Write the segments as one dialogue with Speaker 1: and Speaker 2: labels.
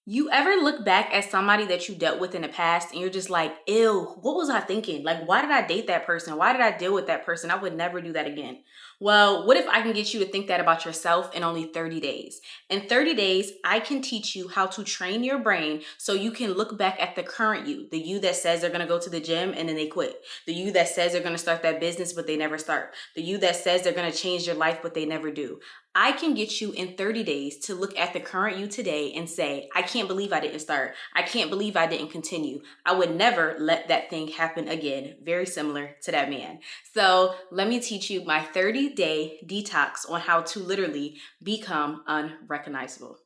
Speaker 1: You ever look back at somebody that you dealt with in the past and you're just like, ew, what was I thinking? Like, why did I date that person? Why did I deal with that person? I would never do that again. Well, what if I can get you to think that about yourself in only 30 days? In 30 days, I can teach you how to train your brain so you can look back at the current you, the you that says they're going to go to the gym and then they quit, the you that says they're going to start that business but they never start, the you that says they're going to change your life but they never do. I can get you in 30 days to look at the current you today and say, I can't believe I didn't start. I can't believe I didn't continue. I would never let that thing happen again. Very similar to that man. So let me teach you my 30-day detox on how to literally become unrecognizable.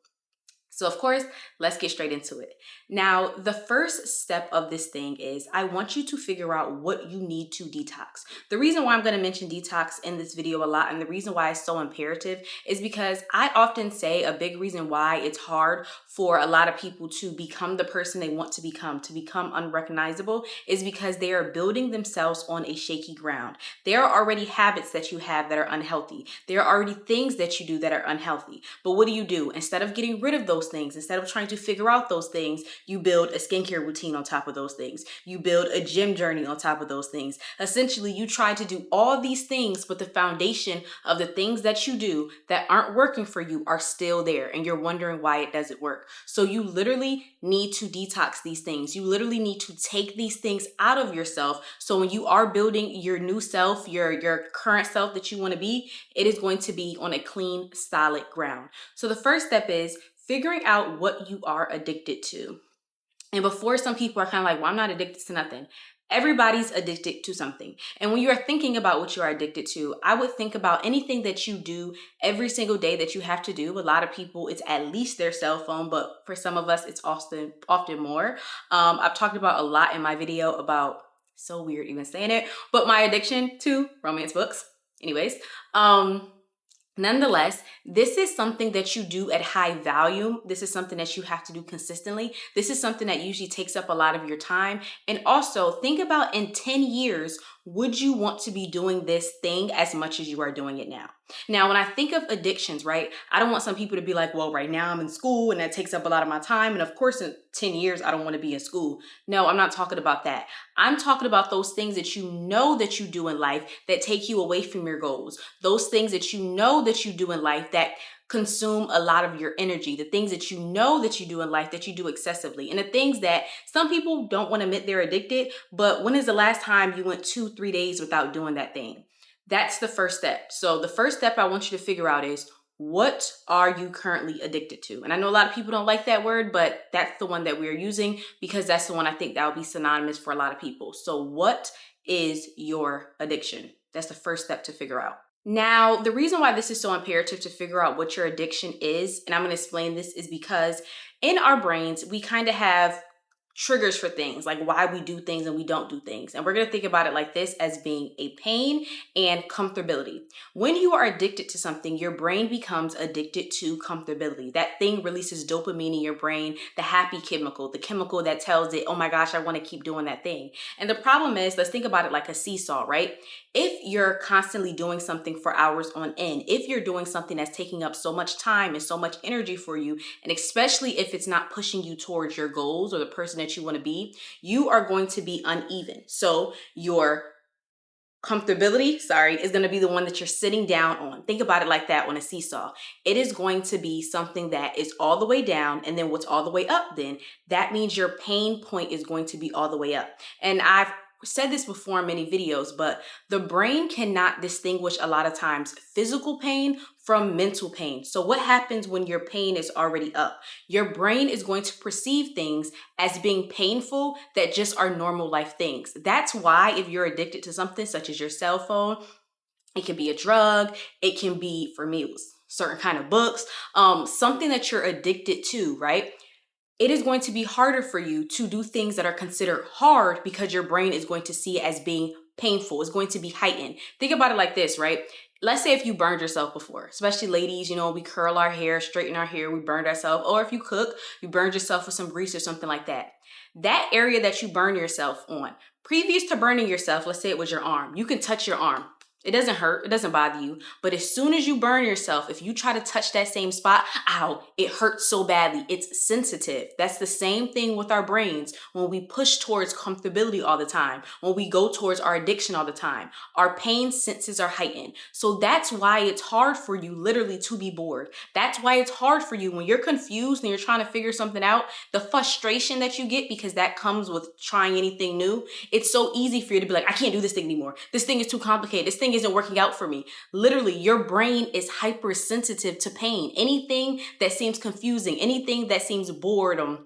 Speaker 1: So of course, let's get straight into it. Now, the first step of this thing is I want you to figure out what you need to detox. The reason why I'm going to mention detox in this video a lot and the reason why it's so imperative is because I often say a big reason why it's hard for a lot of people to become the person they want to become unrecognizable, is because they are building themselves on a shaky ground. There are already habits that you have that are unhealthy. There are already things that you do that are unhealthy. But what do? Instead of getting rid of those things, instead of trying to figure out those things, you build a skincare routine on top of those things. You build a gym journey on top of those things. Essentially, you try to do all these things, but the foundation of the things that you do that aren't working for you are still there, and you're wondering why it doesn't work. So you literally need to detox these things. You literally need to take these things out of yourself. So when you are building your new self, your current self that you want to be, it is going to be on a clean, solid ground. So the first step is figuring out what you are addicted to. And before, some people are kind of like, well, I'm not addicted to nothing. Everybody's addicted to something. And when you are thinking about what you are addicted to, I would think about anything that you do every single day that you have to do. A lot of people, it's at least their cell phone, but for some of us, it's often more. I've talked about a lot in my video about, so weird even saying it, but my addiction to romance books. Anyways, nonetheless, this is something that you do at high volume. This is something that you have to do consistently. This is something that usually takes up a lot of your time. And also think about in 10 years, would you want to be doing this thing as much as you are doing it now? Now, when I think of addictions, right, I don't want some people to be like, well, right now I'm in school and that takes up a lot of my time. And of course, in 10 years, I don't want to be in school. No, I'm not talking about that. I'm talking about those things that you know that you do in life that take you away from your goals. Those things that you know that you do in life that consume a lot of your energy, the things that you know that you do in life that you do excessively, and the things that some people don't want to admit they're addicted, but when is the last time you went 2-3 days without doing that thing? That's the first step. So the first step I want you to figure out is, what are you currently addicted to? And I know a lot of people don't like that word, but that's the one that we're using because that's the one I think that would be synonymous for a lot of people. So what is your addiction? That's the first step to figure out. Now, the reason why this is so imperative to figure out what your addiction is, and I'm going to explain this, is because in our brains, we kind of have triggers for things, like why we do things and we don't do things. And we're going to think about it like this, as being a pain and comfortability. When you are addicted to something, your brain becomes addicted to comfortability. That thing releases dopamine in your brain, the happy chemical, the chemical that tells it, oh my gosh, I want to keep doing that thing. And the problem is, let's think about it like a seesaw, right? If you're constantly doing something for hours on end, if you're doing something that's taking up so much time and so much energy for you, and especially if it's not pushing you towards your goals or the person that you want to be, you are going to be uneven. So your comfortability, is going to be the one that you're sitting down on. Think about it like that on a seesaw. It is going to be something that is all the way down, and then what's all the way up then? That means your pain point is going to be all the way up. And I've said this before in many videos, but the brain cannot distinguish a lot of times physical pain from mental pain. So what happens when your pain is already up? Your brain is going to perceive things as being painful that just are normal life things. That's why if you're addicted to something such as your cell phone, it can be a drug, it can be, for me, it was certain kind of books, something that you're addicted to, right? It is going to be harder for you to do things that are considered hard because your brain is going to see it as being painful. It's going to be heightened. Think about it like this, right? Let's say if you burned yourself before, especially ladies, we curl our hair, straighten our hair, we burned ourselves. Or if you cook, you burned yourself with some grease or something like that. That area that you burn yourself on, previous to burning yourself, let's say it was your arm, you can touch your arm. It doesn't hurt, it doesn't bother you. But as soon as you burn yourself, if you try to touch that same spot, ow, it hurts so badly. It's sensitive. That's the same thing with our brains. When we push towards comfortability all the time, when we go towards our addiction all the time, our pain senses are heightened. So that's why it's hard for you literally to be bored. That's why it's hard for you when you're confused and you're trying to figure something out, the frustration that you get because that comes with trying anything new. It's so easy for you to be like, I can't do this thing anymore. This thing is too complicated. This thing isn't working out for me. Literally, your brain is hypersensitive to pain. Anything that seems confusing, anything that seems boredom,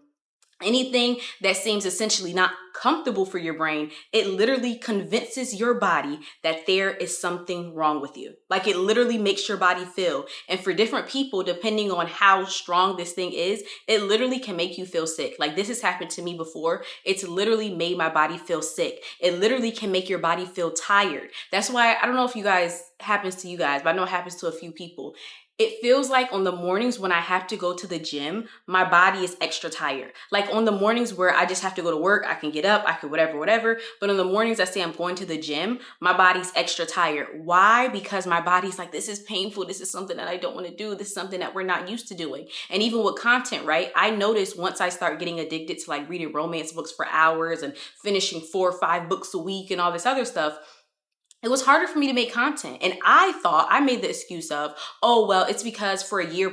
Speaker 1: anything that seems essentially not comfortable for your brain, it literally convinces your body that there is something wrong with you. Like it literally makes your body feel. And for different people, depending on how strong this thing is, it literally can make you feel sick. Like this has happened to me before. It's literally made my body feel sick. It literally can make your body feel tired. That's why, I don't know if you guys, happens to you guys, but I know it happens to a few people. It feels like on the mornings when I have to go to the gym, my body is extra tired. Like on the mornings where I just have to go to work, I can get up, I can whatever. But on the mornings I say I'm going to the gym, my body's extra tired. Why? Because my body's like, this is painful. This is something that I don't want to do. This is something that we're not used to doing. And even with content, right? I notice once I start getting addicted to like reading romance books for hours and finishing 4 or 5 books a week and all this other stuff, it was harder for me to make content. And I made the excuse of, oh, well, it's because for a year,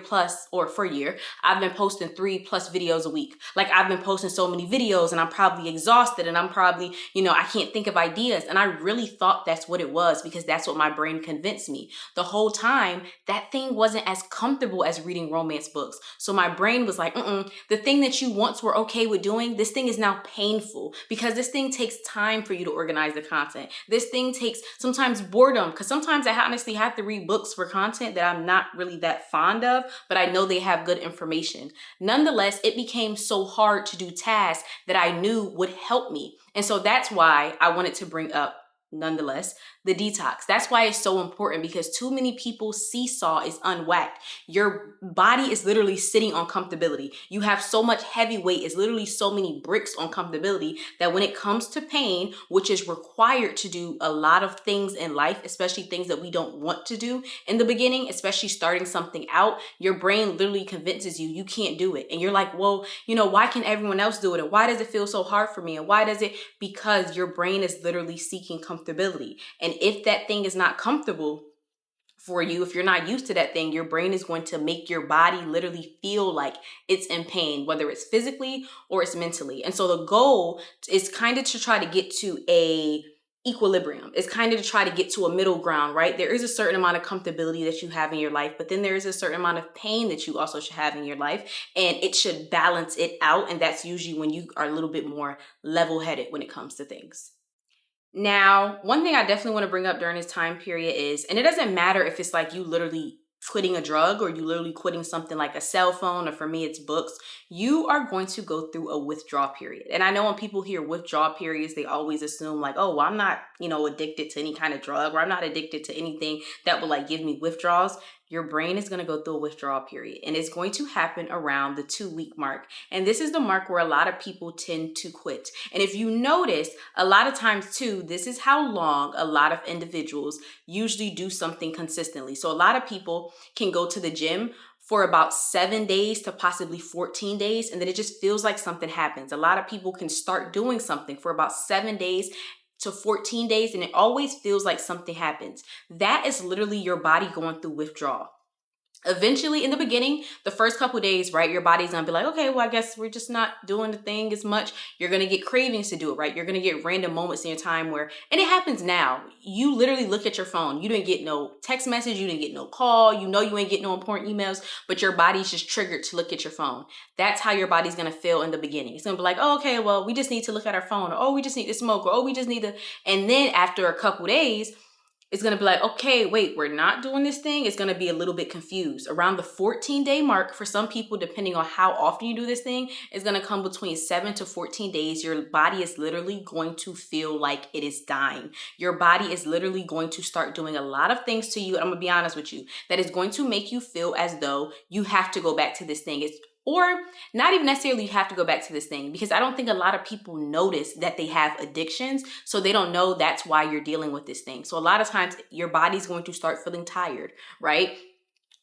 Speaker 1: I've been posting 3+ videos a week. Like I've been posting so many videos and I'm probably exhausted and I'm probably, I can't think of ideas. And I really thought that's what it was because that's what my brain convinced me. The whole time, that thing wasn't as comfortable as reading romance books. So my brain was like, the thing that you once were okay with doing, this thing is now painful because this thing takes time for you to organize the content. This thing takes sometimes boredom, because sometimes I honestly have to read books for content that I'm not really that fond of, but I know they have good information. Nonetheless, it became so hard to do tasks that I knew would help me. And so that's why I wanted to bring up, nonetheless, the detox. That's why it's so important, because too many people's seesaw is unwhacked. Your body is literally sitting on comfortability. You have so much heavy weight. It's literally so many bricks on comfortability that when it comes to pain, which is required to do a lot of things in life, especially things that we don't want to do in the beginning, especially starting something out, your brain literally convinces you can't do it. And you're like, well, why can everyone else do it? And why does it feel so hard for me? And why does it? Because your brain is literally seeking comfortability. And if that thing is not comfortable for you, if you're not used to that thing, your brain is going to make your body literally feel like it's in pain, whether it's physically or it's mentally. And so the goal is kind of to try to get to a equilibrium. It's kind of to try to get to a middle ground, right? There is a certain amount of comfortability that you have in your life, but then there is a certain amount of pain that you also should have in your life, and it should balance it out. And that's usually when you are a little bit more level-headed when it comes to things. Now, one thing I definitely want to bring up during this time period is, and it doesn't matter if it's like you literally quitting a drug or you literally quitting something like a cell phone, or for me, it's books, you are going to go through a withdrawal period. And I know when people hear withdrawal periods, they always assume like, oh, well, I'm not, addicted to any kind of drug, or I'm not addicted to anything that will like give me withdrawals. Your brain is going to go through a withdrawal period, and it's going to happen around the 2-week mark. And this is the mark where a lot of people tend to quit. And if you notice, a lot of times too, this is how long a lot of individuals usually do something consistently. So a lot of people can go to the gym for about 7 days to possibly 14 days, and then it just feels like something happens. A lot of people can start doing something for about 7 days to 14 days, and it always feels like something happens. That is literally your body going through withdrawal. Eventually, in the beginning, the first couple days, right, your body's gonna be like, okay, well, I guess we're just not doing the thing as much. You're gonna get cravings to do it, right? You're gonna get random moments in your time where, and it happens now, you literally look at your phone. You didn't get no text message, you didn't get no call, you ain't get no important emails, but your body's just triggered to look at your phone. That's how your body's gonna feel in the beginning. It's gonna be like, oh, okay, well, we just need to look at our phone, or oh, we just need to smoke, or oh, we just need to, and then after a couple days, it's going to be like, okay, wait, we're not doing this thing. It's going to be a little bit confused. Around the 14-day mark, for some people, depending on how often you do this thing, it's going to come between 7 to 14 days. Your body is literally going to feel like it is dying. Your body is literally going to start doing a lot of things to you. I'm going to be honest with you, that is going to make you feel as though you have to go back to this thing. Or not even necessarily you have to go back to this thing, because I don't think a lot of people notice that they have addictions, so they don't know that's why you're dealing with this thing. So a lot of times your body's going to start feeling tired, right?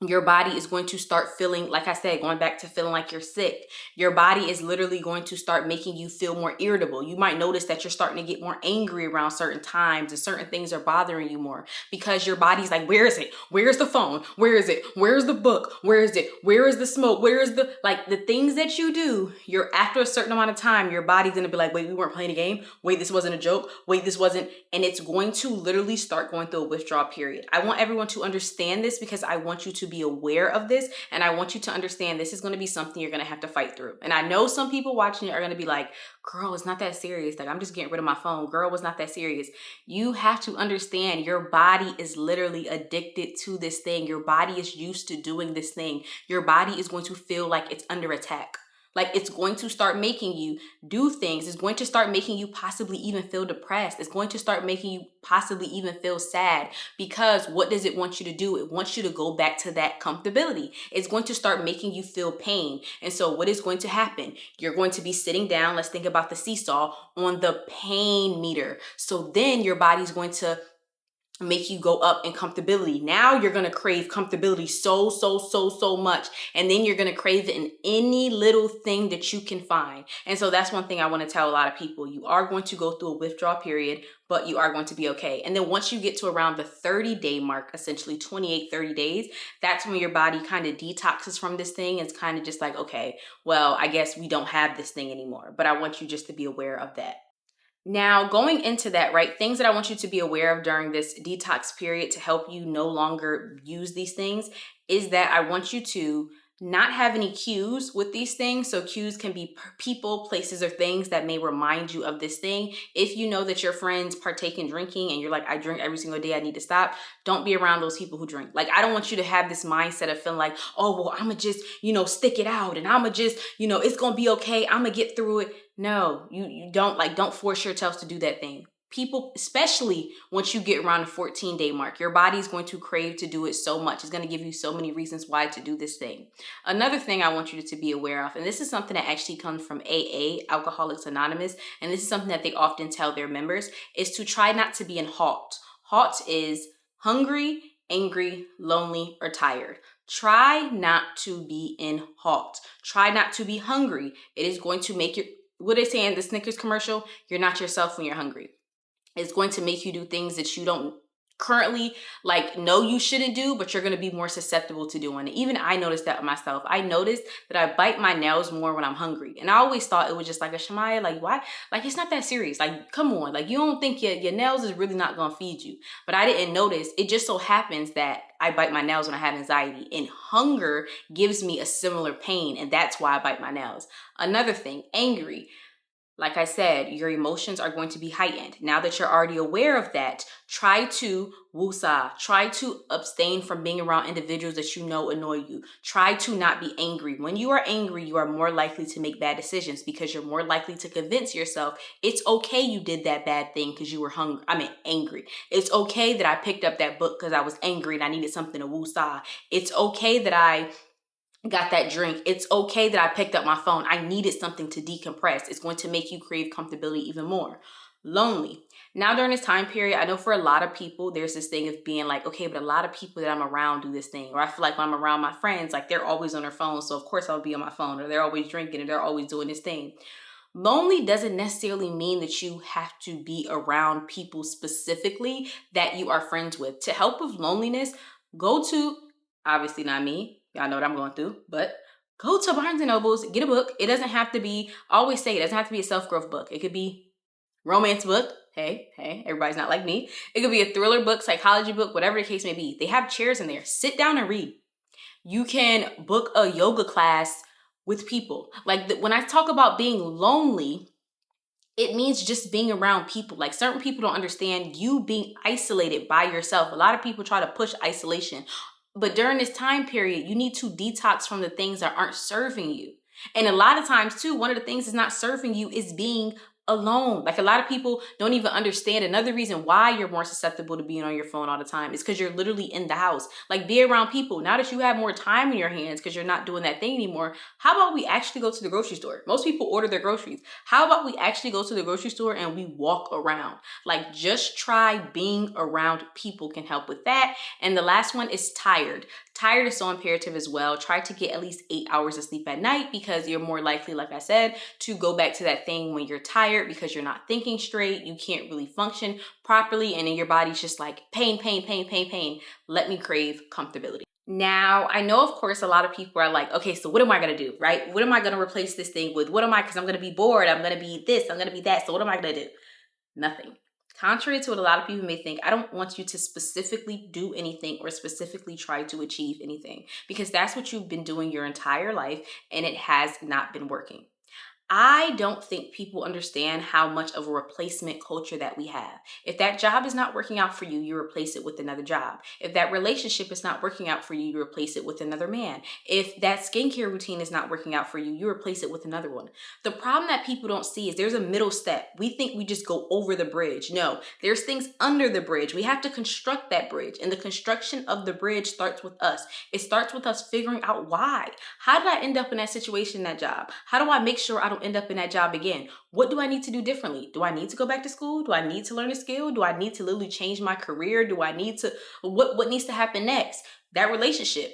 Speaker 1: Your body is going to start feeling, like I said, going back to feeling like you're sick. Your body is literally going to start making you feel more irritable. You might notice that you're starting to get more angry around certain times, and certain things are bothering you more because your body's like, where is it? Where's the phone? Where is it? Where's the book? Where is it? Where is the smoke? Where is the, like, the things that you do, you're, after a certain amount of time, your body's going to be like, wait, we weren't playing a game. Wait, this wasn't a joke. Wait, this wasn't. And it's going to literally start going through a withdrawal period. I want everyone to understand this because I want you to be aware of this, and I want you to understand this is going to be something you're going to have to fight through. And I know some people watching it are going to be like, girl, it's not that serious. Like, I'm just getting rid of my phone. Girl, it's not that serious. You have to understand your body is literally addicted to this thing. Your body is used to doing this thing. Your body is going to feel like it's under attack. Like, it's going to start making you do things. It's going to start making you possibly even feel depressed. It's going to start making you possibly even feel sad, because what does it want you to do? It wants you to go back to that comfortability. It's going to start making you feel pain. And so what is going to happen? You're going to be sitting down. Let's think about the seesaw on the pain meter. So then your body's going to make you go up in comfortability. Now you're going to crave comfortability so much. And then you're going to crave it in any little thing that you can find. And so that's one thing I want to tell a lot of people. You are going to go through a withdrawal period, but you are going to be okay. And then once you get to around the 30-day mark, essentially 28, 30 days, that's when your body kind of detoxes from this thing. It's kind of just like, okay, well, I guess we don't have this thing anymore. But I want you just to be aware of that. Now, going into that, right, things that I want you to be aware of during this detox period to help you no longer use these things is that I want you to not have any cues with these things. So cues can be people, places, or things that may remind you of this thing. If you know that your friends partake in drinking and you're like, I drink every single day, I need to stop, don't be around those people who drink. Like, I don't want you to have this mindset of feeling like, oh, well, I'm going to just, stick it out, and I'm going to just, it's going to be okay. I'm going to get through it. No, you don't force yourself to do that thing. People, especially once you get around the 14-day mark, your body's going to crave to do it so much. It's going to give you so many reasons why to do this thing. Another thing I want you to be aware of, and this is something that actually comes from AA, Alcoholics Anonymous, and this is something that they often tell their members, is to try not to be in HALT. HALT is hungry, angry, lonely, or tired. Try not to be in HALT. Try not to be hungry. It is going to make you, what they say in the Snickers commercial, you're not yourself when you're hungry. It's going to make you do things that you don't currently know you shouldn't do, but you're going to be more susceptible to doing it. Even I noticed that myself. I noticed that I bite my nails more when I'm hungry. And I always thought it was just like a Shamaya, like, why? Like, it's not that serious. Like, come on. Like, you don't think your nails is really not going to feed you. But I didn't notice. It just so happens that I bite my nails when I have anxiety, and hunger gives me a similar pain. And that's why I bite my nails. Another thing, angry. Like I said, your emotions are going to be heightened. Now that you're already aware of that, try to wusa. Try to abstain from being around individuals that you know annoy you. Try to not be angry. When you are angry, you are more likely to make bad decisions because you're more likely to convince yourself it's okay you did that bad thing because you were angry. It's okay that I picked up that book because I was angry and I needed something to wusa. It's okay that I got that drink. It's okay that I picked up my phone. I needed something to decompress. It's going to make you crave comfortability even more. Lonely. Now during this time period, I know for a lot of people, there's this thing of being like, okay, but a lot of people that I'm around do this thing. Or I feel like when I'm around my friends, like they're always on their phone. So of course I'll be on my phone, or they're always drinking, or they're always doing this thing. Lonely doesn't necessarily mean that you have to be around people specifically that you are friends with. To help with loneliness, go to, obviously not me, y'all know what I'm going through, but go to Barnes & Nobles, get a book. It doesn't have to be, I always say it doesn't have to be a self-growth book. It could be romance book. Hey, everybody's not like me. It could be a thriller book, psychology book, whatever the case may be. They have chairs in there. Sit down and read. You can book a yoga class with people. When I talk about being lonely, it means just being around people. Like, certain people don't understand you being isolated by yourself. A lot of people try to push isolation. But during this time period, you need to detox from the things that aren't serving you. And a lot of times too, one of the things that's not serving you is being alone. Like a lot of people don't even understand another reason why you're more susceptible to being on your phone all the time is because you're literally in the house. Like be around people. Now that you have more time in your hands because you're not doing that thing anymore, how about we actually go to the grocery store? Most people order their groceries. How about we actually go to the grocery store and we walk around? Like just try being around people can help with that. And the last one is tired. Tired is so imperative as well. Try to get at least 8 hours of sleep at night because you're more likely, like I said, to go back to that thing when you're tired because you're not thinking straight. You can't really function properly. And then your body's just like pain, pain, pain, pain, pain. Let me crave comfortability. Now, I know, of course, a lot of people are like, okay, so what am I going to do, right? What am I going to replace this thing with? What am I? Because I'm going to be bored. I'm going to be this. I'm going to be that. So what am I going to do? Nothing. Contrary to what a lot of people may think, I don't want you to specifically do anything or specifically try to achieve anything because that's what you've been doing your entire life and it has not been working. I don't think people understand how much of a replacement culture that we have. If that job is not working out for you, you replace it with another job. If that relationship is not working out for you, you replace it with another man. If that skincare routine is not working out for you, you replace it with another one. The problem that people don't see is there's a middle step. We think we just go over the bridge. No, there's things under the bridge. We have to construct that bridge. And the construction of the bridge starts with us. It starts with us figuring out why. How did I end up in that situation, that job? How do I make sure I don't end up in that job again? What do I need to do differently? Do I need to go back to school? Do I need to learn a skill? Do I need to literally change my career? Do I need to, what needs to happen next? That relationship.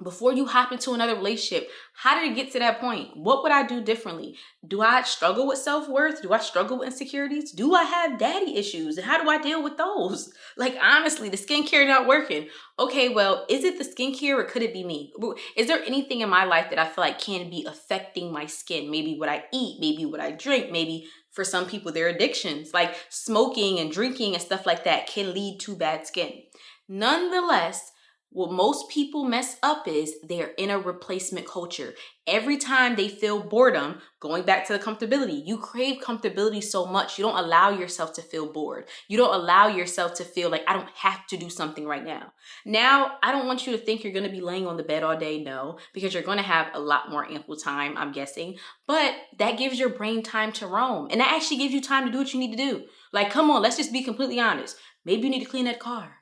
Speaker 1: Before you hop into another relationship, how did it get to that point? What would I do differently? Do I struggle with self-worth? Do I struggle with insecurities? Do I have daddy issues? And how do I deal with those? Like, honestly, the skincare not working. Okay, well, is it the skincare or could it be me? Is there anything in my life that I feel like can be affecting my skin? Maybe what I eat, maybe what I drink, maybe for some people, their addictions, like smoking and drinking and stuff like that can lead to bad skin. Nonetheless, what most people mess up is they're in a replacement culture. Every time they feel boredom, going back to the comfortability, you crave comfortability so much, you don't allow yourself to feel bored. You don't allow yourself to feel like I don't have to do something right now. Now, I don't want you to think you're going to be laying on the bed all day. No, because you're going to have a lot more ample time, I'm guessing. But that gives your brain time to roam. And that actually gives you time to do what you need to do. Like, come on, let's just be completely honest. Maybe you need to clean that car.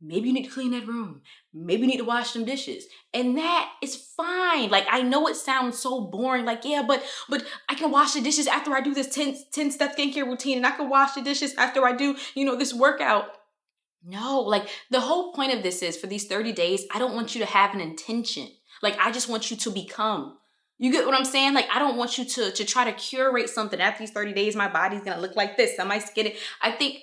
Speaker 1: Maybe you need to clean that room. Maybe you need to wash some dishes. And that is fine. Like, I know it sounds so boring. Like, yeah, but I can wash the dishes after I do this 10-step skincare routine. And I can wash the dishes after I do, this workout. No, like the whole point of this is for these 30 days, I don't want you to have an intention. Like, I just want you to become. You get what I'm saying? Like, I don't want you to try to curate something. After these 30 days, my body's going to look like this. I might get it. I think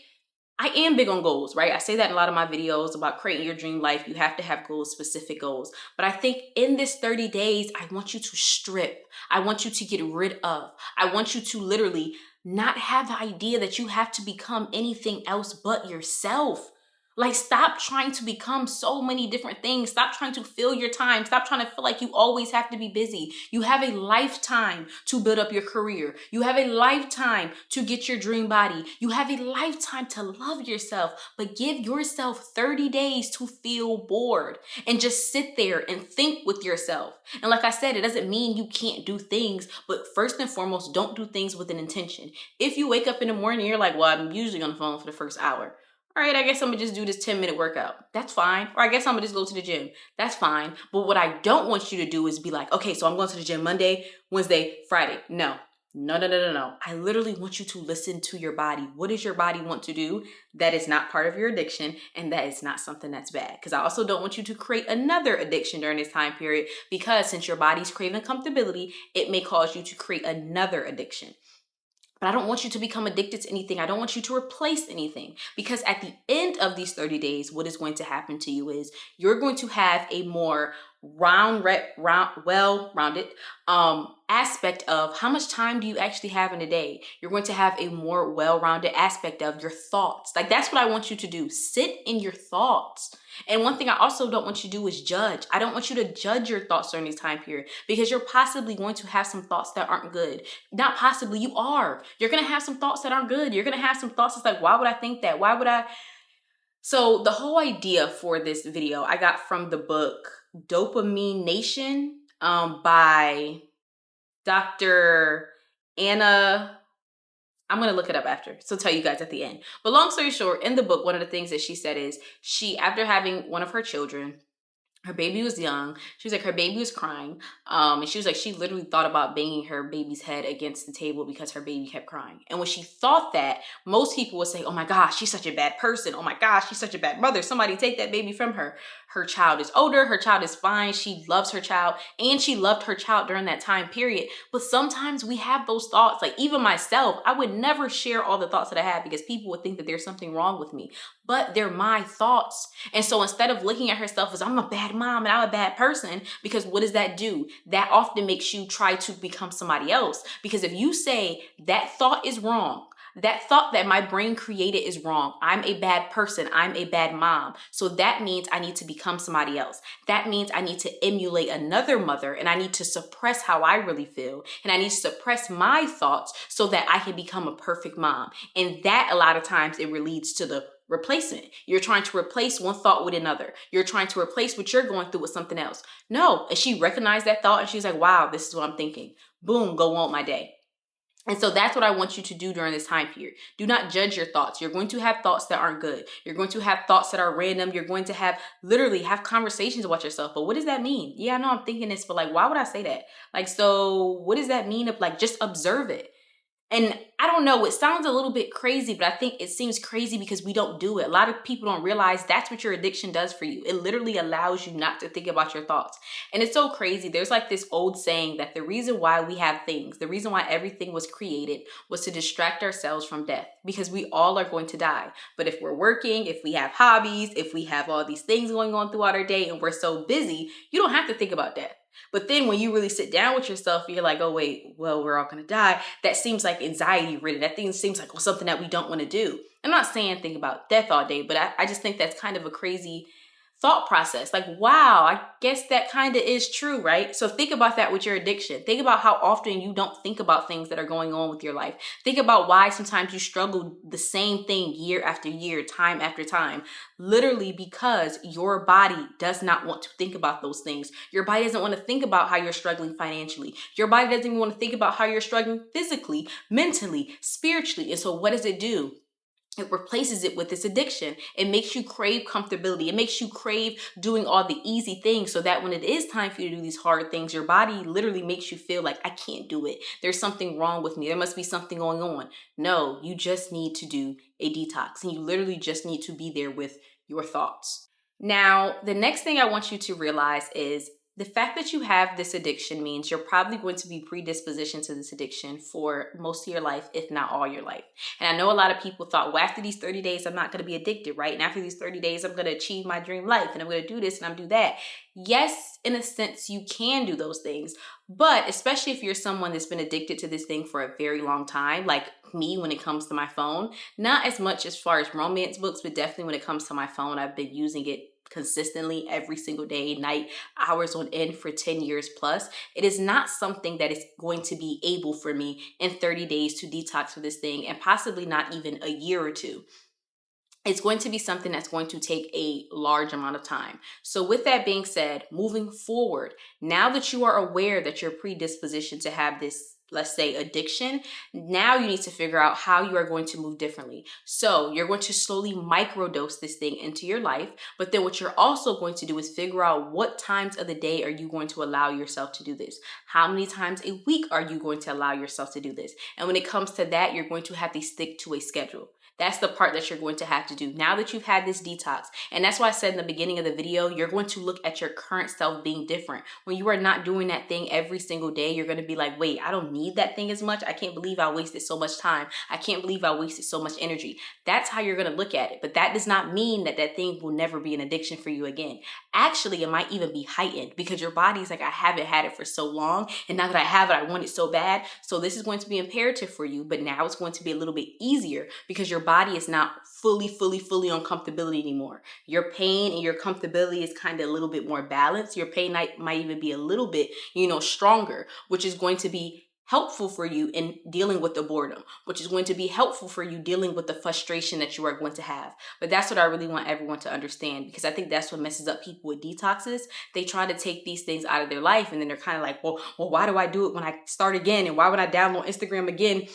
Speaker 1: I am big on goals, right? I say that in a lot of my videos about creating your dream life. You have to have goals, specific goals. But I think in this 30 days, I want you to strip. I want you to get rid of. I want you to literally not have the idea that you have to become anything else but yourself. Like, stop trying to become so many different things. Stop trying to fill your time. Stop trying to feel like you always have to be busy. You have a lifetime to build up your career. You have a lifetime to get your dream body. You have a lifetime to love yourself, but give yourself 30 days to feel bored and just sit there and think with yourself. And like I said, it doesn't mean you can't do things, but first and foremost, don't do things with an intention. If you wake up in the morning, you're like, well, I'm usually on the phone for the first hour. All right, I guess I'm gonna just do this 10-minute workout. That's fine. Or I guess I'm gonna just go to the gym. That's fine. But what I don't want you to do is be like, okay, so I'm going to the gym Monday, Wednesday, Friday. No. I literally want you to listen to your body. What does your body want to do that is not part of your addiction and that is not something that's bad? Because I also don't want you to create another addiction during this time period because since your body's craving comfortability, it may cause you to create another addiction. But I don't want you to become addicted to anything. I don't want you to replace anything because at the end of these 30 days, what is going to happen to you is you're going to have a more well-rounded aspect of how much time do you actually have in a day. You're going to have a more well-rounded aspect of your thoughts. Like, that's what I want you to do. Sit in your thoughts. And one thing I also don't want you to do is judge. I don't want you to judge your thoughts during this time period because you're possibly going to have some thoughts that aren't good. Not possibly, you are. You're going to have some thoughts that aren't good. You're going to have some thoughts that's like, why would I think that? Why would I? So the whole idea for this video, I got from the book Dopamine Nation by Dr. Anna I'm going to look it up after, so I'll tell you guys at the end. But long story short, in the book, one of the things that she said is after having one of her children, her baby was young. She was like, her baby was crying. And she was like, she literally thought about banging her baby's head against the table because her baby kept crying. And when she thought that, most people would say, oh my gosh, she's such a bad person. Oh my gosh, she's such a bad mother. Somebody take that baby from her. Her child is older. Her child is fine. She loves her child. And she loved her child during that time period. But sometimes we have those thoughts. Like even myself, I would never share all the thoughts that I have because people would think that there's something wrong with me. But they're my thoughts. And so instead of looking at herself as I'm a bad mom and I'm a bad person, because what does that do? That often makes you try to become somebody else. Because if you say that thought is wrong, that thought that my brain created is wrong. I'm a bad person. I'm a bad mom. So that means I need to become somebody else. That means I need to emulate another mother and I need to suppress how I really feel. And I need to suppress my thoughts so that I can become a perfect mom. And that a lot of times it leads to the replacement. You're trying to replace one thought with another. You're trying to replace what you're going through with something else. No. And she recognized that thought and she's like, wow, this is what I'm thinking. Boom, go on my day. And so that's what I want you to do during this time period. Do not judge your thoughts. You're going to have thoughts that aren't good. You're going to have thoughts that are random. You're going to literally have conversations about yourself. But what does that mean? Yeah, I know I'm thinking this, but like, why would I say that? Like, so what does that mean? Of like, just observe it. And I don't know, it sounds a little bit crazy, but I think it seems crazy because we don't do it. A lot of people don't realize that's what your addiction does for you. It literally allows you not to think about your thoughts. And it's so crazy. There's like this old saying that the reason why we have things, the reason why everything was created was to distract ourselves from death, because we all are going to die. But if we're working, if we have hobbies, if we have all these things going on throughout our day and we're so busy, you don't have to think about death. But then when you really sit down with yourself, you're like, oh, wait, well, we're all going to die. That seems like anxiety ridden. That thing seems like something that we don't want to do. I'm not saying think about death all day, but I just think that's kind of a crazy thought process. Like, wow, I guess that kind of is true, right? So think about that with your addiction. Think about how often you don't think about things that are going on with your life. Think about why sometimes you struggle the same thing year after year, time after time. Literally because your body does not want to think about those things. Your body doesn't want to think about how you're struggling financially. Your body doesn't even want to think about how you're struggling physically, mentally, spiritually. And so what does it do? It replaces it with this addiction. It makes you crave comfortability. It makes you crave doing all the easy things so that when it is time for you to do these hard things, your body literally makes you feel like, I can't do it. There's something wrong with me. There must be something going on. No, you just need to do a detox and you literally just need to be there with your thoughts. Now, the next thing I want you to realize is the fact that you have this addiction means you're probably going to be predispositioned to this addiction for most of your life, if not all your life. And I know a lot of people thought, well, after these 30 days, I'm not going to be addicted, right? And after these 30 days, I'm going to achieve my dream life and I'm going to do this and I'm do that. Yes, in a sense, you can do those things. But especially if you're someone that's been addicted to this thing for a very long time, like me when it comes to my phone, not as much as far as romance books, but definitely when it comes to my phone, I've been using it consistently every single day, night, hours on end for 10 years plus. It is not something that is going to be able for me in 30 days to detox for this thing, and possibly not even a year or two. It's going to be something that's going to take a large amount of time. So with that being said, moving forward, now that you are aware that you're predispositioned to have this, let's say, addiction, now you need to figure out how you are going to move differently. So you're going to slowly microdose this thing into your life, but then what you're also going to do is figure out what times of the day are you going to allow yourself to do this? How many times a week are you going to allow yourself to do this? And when it comes to that, you're going to have to stick to a schedule. That's the part that you're going to have to do now that you've had this detox. And that's why I said in the beginning of the video, you're going to look at your current self being different. When you are not doing that thing every single day, you're going to be like, wait, I don't need that thing as much. I can't believe I wasted so much time. I can't believe I wasted so much energy. That's how you're going to look at it. But that does not mean that that thing will never be an addiction for you again. Actually, it might even be heightened because your body's like, I haven't had it for so long. And now that I have it, I want it so bad. So this is going to be imperative for you. But now it's going to be a little bit easier because your body is not fully on comfortability anymore. Your pain and your comfortability is kind of a little bit more balanced. Your pain might even be a little bit, stronger, which is going to be helpful for you in dealing with the boredom, which is going to be helpful for you dealing with the frustration that you are going to have. But that's what I really want everyone to understand, because I think that's what messes up people with detoxes. They try to take these things out of their life and then they're kind of like, well, why do I do it when I start again? And why would I download Instagram again?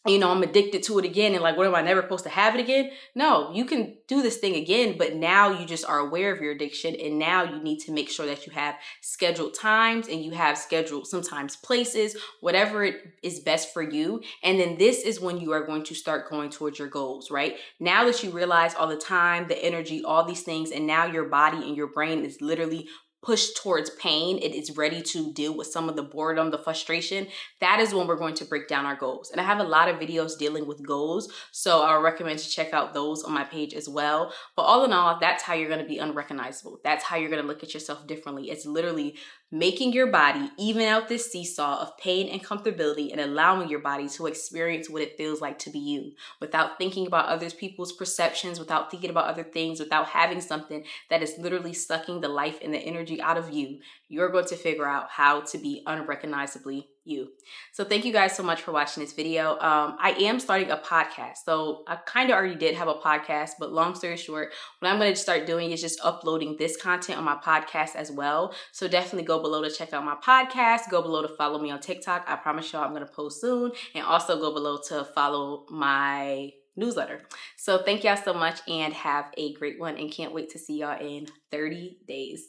Speaker 1: I'm addicted to it again, and like, what am I never supposed to have it again? No, you can do this thing again, but now you just are aware of your addiction, and now you need to make sure that you have scheduled times and you have scheduled sometimes places, whatever it is best for you. And then this is when you are going to start going towards your goals, right? Now that you realize all the time, the energy, all these things, and now your body and your brain is literally pushed towards pain, it is ready to deal with some of the boredom, the frustration. That is when we're going to break down our goals. And I have a lot of videos dealing with goals, so I would recommend to check out those on my page as well. But all in all, that's how you're going to be unrecognizable. That's how you're going to look at yourself differently. It's literally making your body even out this seesaw of pain and comfortability, and allowing your body to experience what it feels like to be you, without thinking about other people's perceptions, without thinking about other things, without having something that is literally sucking the life and the energy out of you. You're going to figure out how to be unrecognizably you. So thank you guys so much for watching this video. I am starting a podcast. So I kind of already did have a podcast, but long story short, what I'm going to start doing is just uploading this content on my podcast as well. So definitely go below to check out my podcast. Go below to follow me on TikTok. I promise y'all I'm going to post soon. And also go below to follow my newsletter. So thank y'all so much and have a great one, and can't wait to see y'all in 30 days.